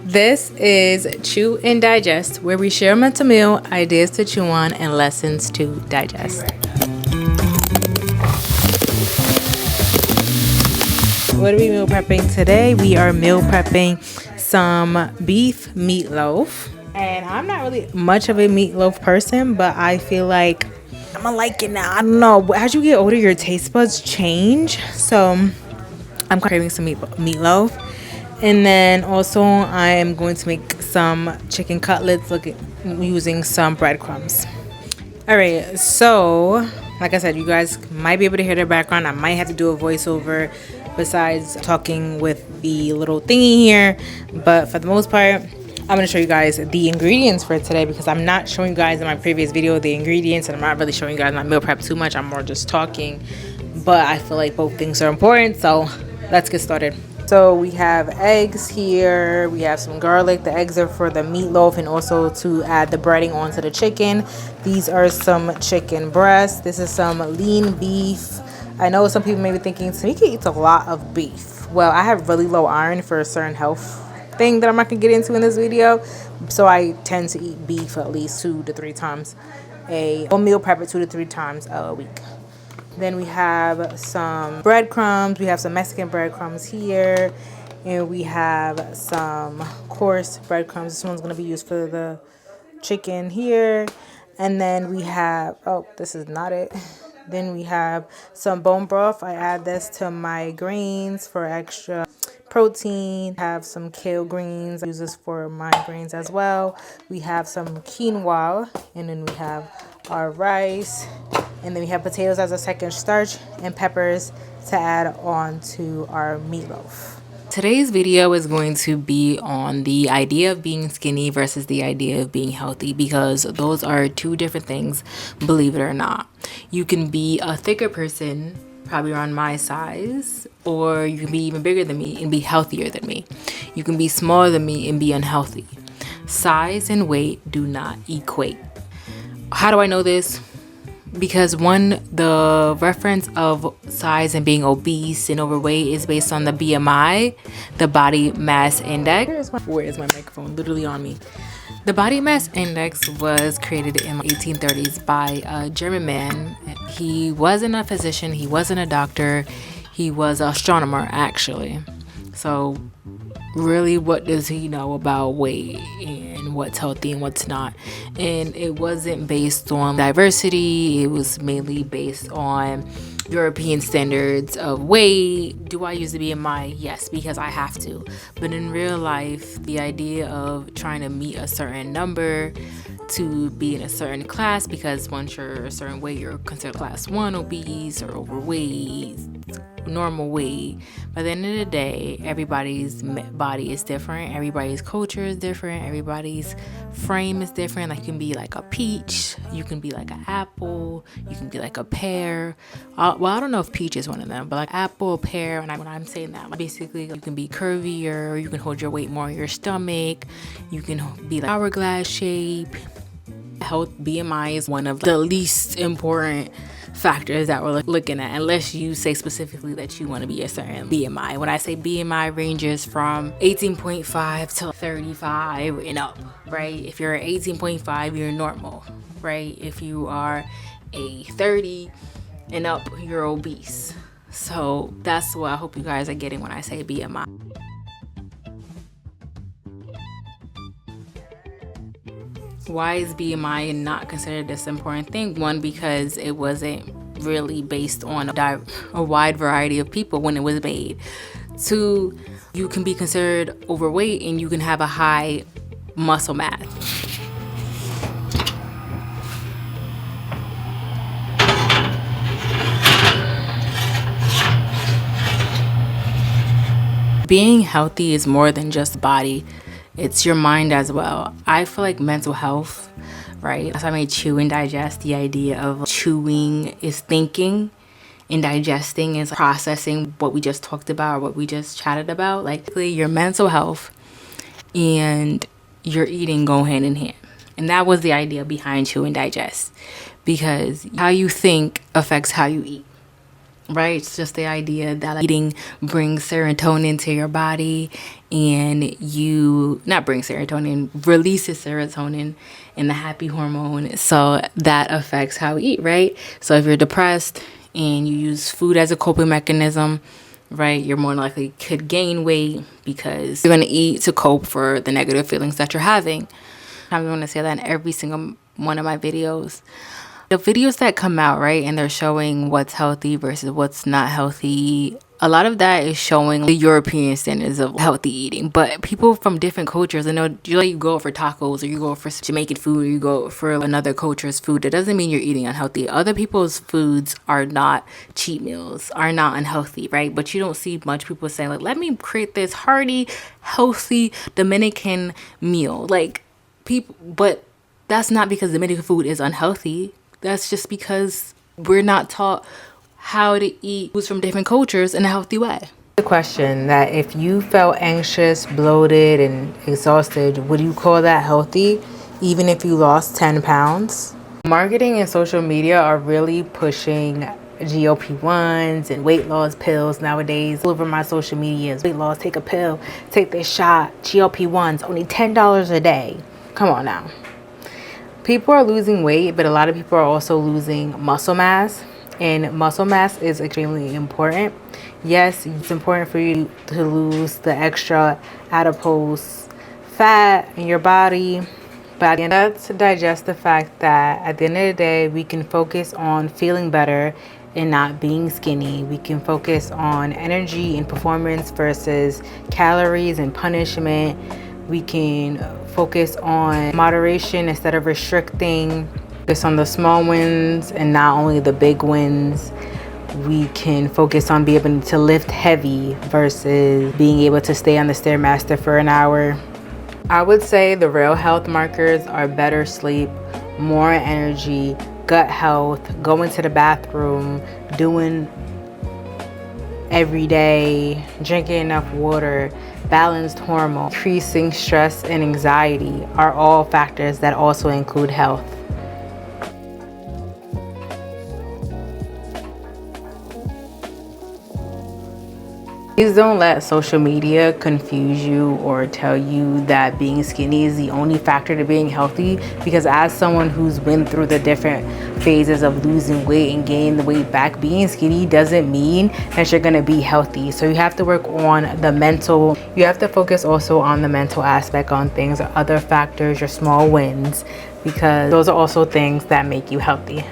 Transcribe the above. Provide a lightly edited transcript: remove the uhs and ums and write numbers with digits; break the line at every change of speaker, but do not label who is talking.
This is Chew and Digest, where we share mental meal, ideas to chew on, and lessons to digest. What are we meal prepping today? We are meal prepping some beef meatloaf. And I'm not really much of a meatloaf person, but I feel like I'm gonna like it now. I don't know. As you get older, your taste buds change. So I'm craving some meatloaf. And then also I am going to make some chicken cutlets using some breadcrumbs. All right, so like I said, you guys might be able to hear the background. I might have to do a voiceover besides talking with the little thingy here. But for the most part, I'm going to show you guys the ingredients for today because I'm not showing you guys in my previous video the ingredients, and I'm not really showing you guys my meal prep too much. I'm more just talking. But I feel like both things are important, so let's get started. So we have eggs here, we have some garlic. The eggs are for the meatloaf and also to add the breading onto the chicken. These are some chicken breasts. This is some lean beef. I know some people may be thinking, Tamika eats a lot of beef. Well, I have really low iron for a certain health thing that I'm not going to get into in this video. So I tend to eat beef at least 2 to 3 times meal prep it 2 to 3 times a week. Then we have some breadcrumbs. We have some Mexican breadcrumbs here. And we have some coarse breadcrumbs. This one's going to be used for the chicken here. And then we have, oh, this is not it. Then we have some bone broth. I add this to my greens for extra protein. Have some kale greens. I use this for my greens as well. We have some quinoa. And then we have our rice. And then we have potatoes as a second starch and peppers to add on to our meatloaf. Today's video is going to be on the idea of being skinny versus the idea of being healthy, because those are two different things, believe it or not. You can be a thicker person, probably around my size, or you can be even bigger than me and be healthier than me. You can be smaller than me and be unhealthy. Size and weight do not equate. How do I know this? Because the reference of size and being obese and overweight is based on the BMI, the body mass index. Where is my microphone? Literally on me. The body mass index was created in the 1830s by a German man. He wasn't a physician. He wasn't a doctor. He was an astronomer, actually. So really, what does he know about weight and what's healthy and what's not? And it wasn't based on diversity. It was mainly based on European standards of weight. Do I use the BMI? Yes, because I have to. But in real life, the idea of trying to meet a certain number to be in a certain class, because once you're a certain weight, you're considered class 1 obese or overweight, normal weight. By the end of the day, everybody's body is different, everybody's culture is different, everybody's frame is different. Like, you can be like a peach, you can be like an apple, you can be like a pear. Well, I don't know if peach is one of them, but like apple, pear. And when I'm saying that, basically you can be curvier, you can hold your weight more in your stomach, you can be like hourglass shape. Health, BMI is one of the least important factors that we're looking at, unless you say specifically that you want to be a certain BMI. When I say BMI, ranges from 18.5 to 35 and up, right? If you're 18.5, you're normal, right? If you are a 30 and up, you're obese. So that's what I hope you guys are getting when I say BMI. Why is BMI not considered this important thing? One, because it wasn't really based on a wide variety of people when it was made. 2, you can be considered overweight and you can have a high muscle mass. Being healthy is more than just body. It's your mind as well. I feel like mental health, right? That's why I made Chew and Digest. The idea of chewing is thinking and digesting is processing what we just talked about or what we just chatted about. Like, your mental health and your eating go hand in hand. And that was the idea behind Chew and Digest, because how you think affects how you eat. right? It's just the idea that eating brings serotonin to your body, and you not bring serotonin, releases serotonin and the happy hormone. So that affects how we eat, right? So if you're depressed and you use food as a coping mechanism, right, you're more likely could gain weight because you're going to eat to cope for the negative feelings that you're having. I'm going to say that in every single one of my videos. The videos that come out, right, and they're showing what's healthy versus what's not healthy, a lot of that is showing the European standards of healthy eating. But people from different cultures, I know you go for tacos, or you go for Jamaican food, or you go for another culture's food. That doesn't mean you're eating unhealthy. Other people's foods are not cheat meals, are not unhealthy, right? But you don't see much people saying, like, let me create this hearty, healthy Dominican meal. Like, people, but that's not because Dominican food is unhealthy. That's just because we're not taught how to eat foods from different cultures in a healthy way. The question that if you felt anxious, bloated, and exhausted, would you call that healthy, even if you lost 10 pounds? Marketing and social media are really pushing GLP-1s and weight loss pills nowadays. All over my social medias, weight loss, take a pill, take this shot, GLP-1s, only $10 a day. Come on now. People are losing weight, but a lot of people are also losing muscle mass, and muscle mass is extremely important. Yes, it's important for you to lose the extra adipose fat in your body, but let's digest the fact that at the end of the day, we can focus on feeling better and not being skinny. We can focus on energy and performance versus calories and punishment. We can focus on moderation instead of restricting. Focus on the small wins and not only the big wins. We can focus on being able to lift heavy versus being able to stay on the Stairmaster for an hour. I would say the real health markers are better sleep, more energy, gut health, going to the bathroom, doing every day, drinking enough water, balanced hormones, increasing stress and anxiety are all factors that also include health. Please don't let social media confuse you or tell you that being skinny is the only factor to being healthy, because as someone who's been through the different phases of losing weight and gaining the weight back, being skinny doesn't mean that you're going to be healthy. So you have to work on the mental. You have to focus also on the mental aspect on things, other factors, your small wins, because those are also things that make you healthy.